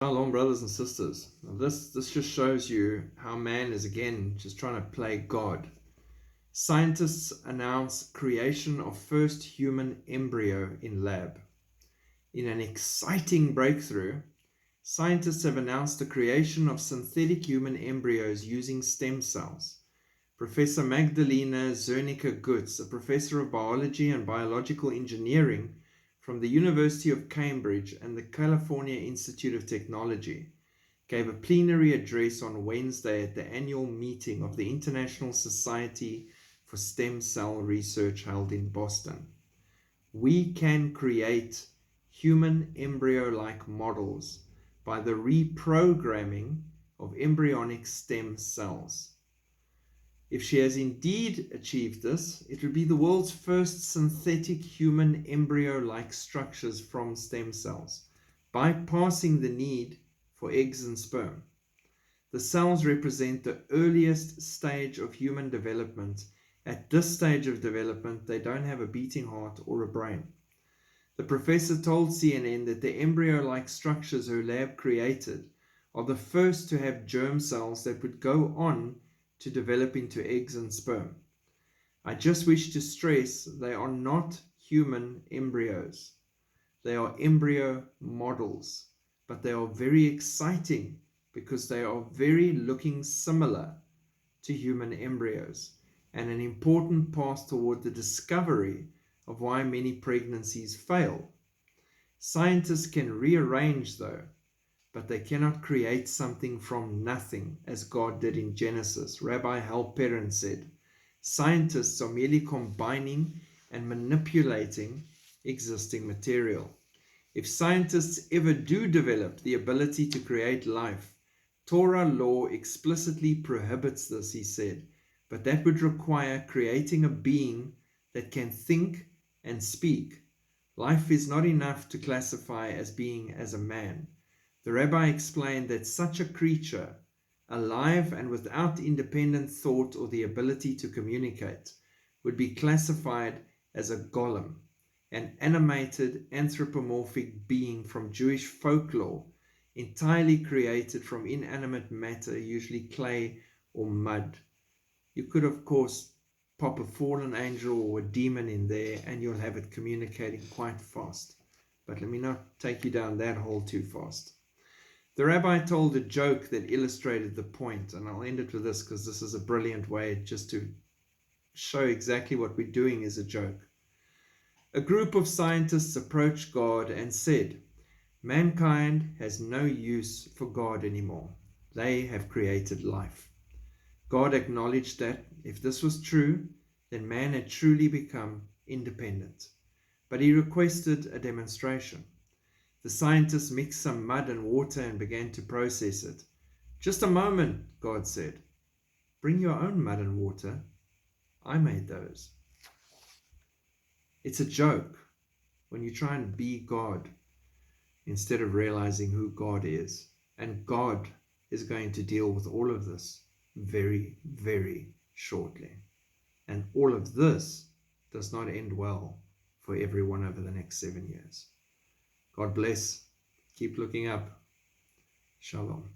Shalom, brothers and sisters. Now this just shows you how man is again just trying to play God. Scientists announce creation of first human embryo in lab. In an exciting breakthrough, scientists have announced the creation of synthetic human embryos using stem cells. Professor Magdalena Zernicka-Goetz, a professor of biology and biological engineering from the University of Cambridge and the California Institute of Technology, gave a plenary address on Wednesday at the annual meeting of the International Society for Stem Cell Research held in Boston. We can create human embryo-like models by the reprogramming of embryonic stem cells. If she has indeed achieved this, it would be the world's first synthetic human embryo-like structures from stem cells, bypassing the need for eggs and sperm. The cells represent the earliest stage of human development. At this stage of development, they don't have a beating heart or a brain. The professor told CNN that the embryo-like structures her lab created are the first to have germ cells that would go on to develop into eggs and sperm. I just wish to stress they are not human embryos. They are embryo models, but they are very exciting because they are very looking similar to human embryos and an important path toward the discovery of why many pregnancies fail. Scientists can rearrange though, but they cannot create something from nothing as God did in Genesis. Rabbi Halperin said, scientists are merely combining and manipulating existing material. If scientists ever do develop the ability to create life, Torah law explicitly prohibits this, he said, but that would require creating a being that can think and speak. Life is not enough to classify as being as a man. The rabbi explained that such a creature, alive and without independent thought or the ability to communicate, would be classified as a golem, an animated anthropomorphic being from Jewish folklore, entirely created from inanimate matter, usually clay or mud. You could, of course, pop a fallen angel or a demon in there and you'll have it communicating quite fast. But let me not take you down that hole too fast. The rabbi told a joke that illustrated the point, and I'll end it with this because this is a brilliant way just to show exactly what we're doing is a joke. A group of scientists approached God and said, mankind has no use for God anymore. They have created life. God acknowledged that if this was true, then man had truly become independent. But he requested a demonstration. The scientists mixed some mud and water and began to process it. Just a moment, God said. Bring your own mud and water. I made those. It's a joke when you try and be God instead of realizing who God is. And God is going to deal with all of this very, very shortly. And all of this does not end well for everyone over the next 7 years. God bless. Keep looking up. Shalom.